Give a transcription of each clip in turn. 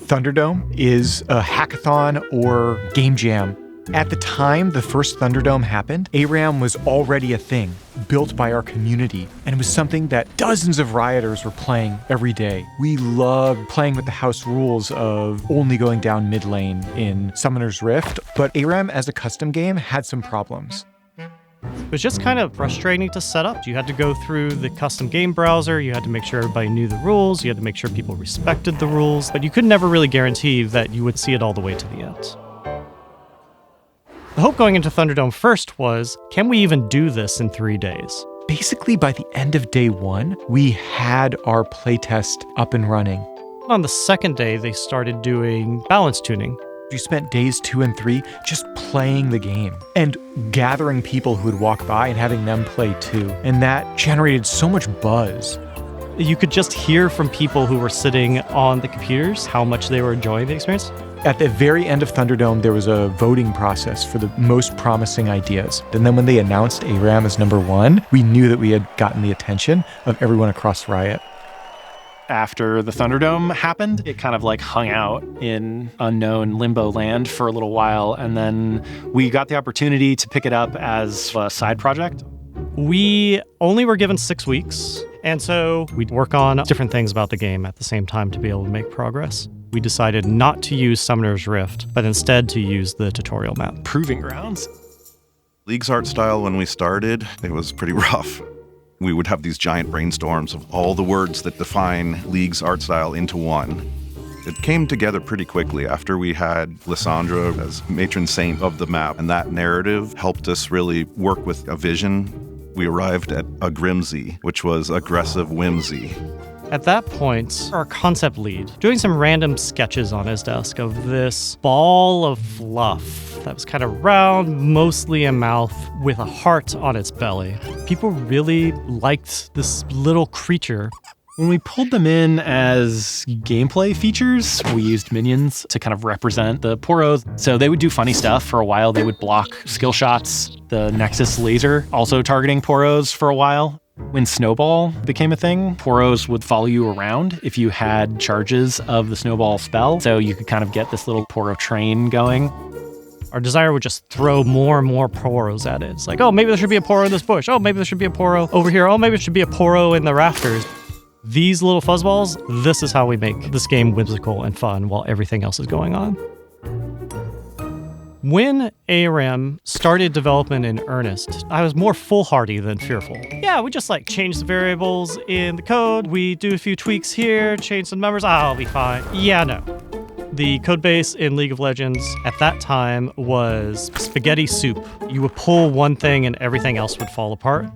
Thunderdome is a hackathon or game jam. At the time the first Thunderdome happened, ARAM was already a thing built by our community, and it was something that dozens of rioters were playing every day. We loved playing with the house rules of only going down mid lane in Summoner's Rift, but ARAM as a custom game had some problems. It was just kind of frustrating to set up. You had to go through the custom game browser, you had to make sure everybody knew the rules, you had to make sure people respected the rules, but you could never really guarantee that you would see it all the way to the end. The hope going into Thunderdome first was, can we even do this in 3 days? Basically, by the end of day one, we had our playtest up and running. On the second day, they started doing balance tuning. You spent days 2 and 3 just playing the game and gathering people who would walk by and having them play too. And that generated so much buzz. You could just hear from people who were sitting on the computers how much they were enjoying the experience. At the very end of Thunderdome, there was a voting process for the most promising ideas. And then when they announced ARAM as number 1, we knew that we had gotten the attention of everyone across Riot. After the Thunderdome happened, it kind of like hung out in unknown limbo land for a little while, and then we got the opportunity to pick it up as a side project. We only were given 6 weeks, and so we'd work on different things about the game at the same time to be able to make progress. We decided not to use Summoner's Rift, but instead to use the tutorial map. Proving grounds. League's art style when we started, it was pretty rough. We would have these giant brainstorms of all the words that define League's art style into one. It came together pretty quickly after we had Lysandra as matron saint of the map, and that narrative helped us really work with a vision. We arrived at a Grimsy, which was aggressive whimsy. At that point, our concept lead, doing some random sketches on his desk of this ball of fluff that was kind of round, mostly a mouth with a heart on its belly. People really liked this little creature. When we pulled them in as gameplay features, we used minions to kind of represent the poros. So they would do funny stuff for a while. They would block skill shots, the Nexus laser, also targeting poros for a while. When Snowball became a thing, poros would follow you around if you had charges of the Snowball spell. So you could kind of get this little poro train going. Our designer would just throw more and more poros at it. It's like, oh, maybe there should be a poro in this bush. Oh, maybe there should be a poro over here. Oh, maybe there should be a poro in the rafters. These little fuzzballs, this is how we make this game whimsical and fun while everything else is going on. When ARAM started development in earnest, I was more foolhardy than fearful. Yeah, we just like change the variables in the code, we do a few tweaks here, change some numbers, I'll be fine. Yeah, no. The codebase in League of Legends at that time was spaghetti soup. You would pull one thing and everything else would fall apart.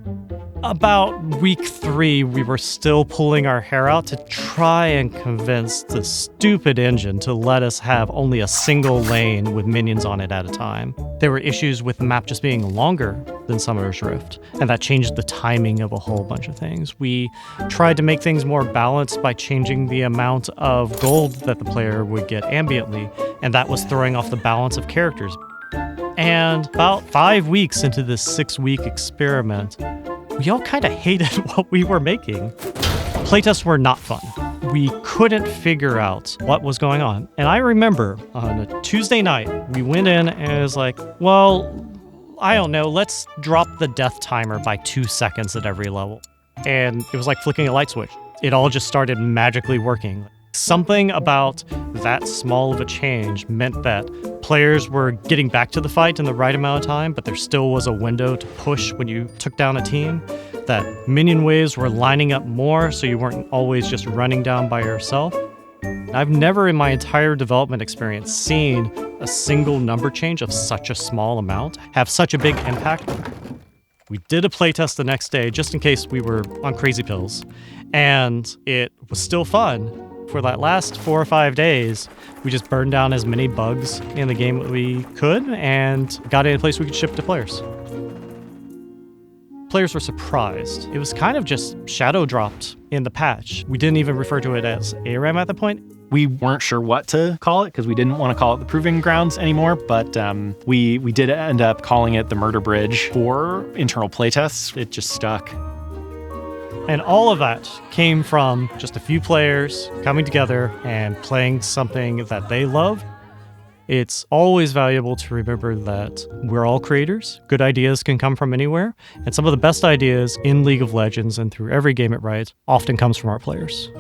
About week 3, we were still pulling our hair out to try and convince the stupid engine to let us have only a single lane with minions on it at a time. There were issues with the map just being longer than Summoner's Rift, and that changed the timing of a whole bunch of things. We tried to make things more balanced by changing the amount of gold that the player would get ambiently, and that was throwing off the balance of characters. And about 5 weeks into this 6-week experiment, we all kind of hated what we were making. Playtests were not fun. We couldn't figure out what was going on. And I remember on a Tuesday night, we went in and it was like, well, I don't know, let's drop the death timer by 2 seconds at every level. And it was like flicking a light switch. It all just started magically working. Something about that small of a change meant that players were getting back to the fight in the right amount of time, but there still was a window to push when you took down a team, that minion waves were lining up more so you weren't always just running down by yourself. I've never in my entire development experience seen a single number change of such a small amount have such a big impact. We did a playtest the next day just in case we were on crazy pills, and it was still fun. For that last 4 or 5 days, we just burned down as many bugs in the game that we could and got it in a place we could ship to players. Players were surprised. It was kind of just shadow dropped in the patch. We didn't even refer to it as ARAM at the point. We weren't sure what to call it because we didn't want to call it the Proving Grounds anymore, but we did end up calling it the Murder Bridge for internal playtests. It just stuck. And all of that came from just a few players coming together and playing something that they love. It's always valuable to remember that we're all creators. Good ideas can come from anywhere. And some of the best ideas in League of Legends and through every game it writes often comes from our players.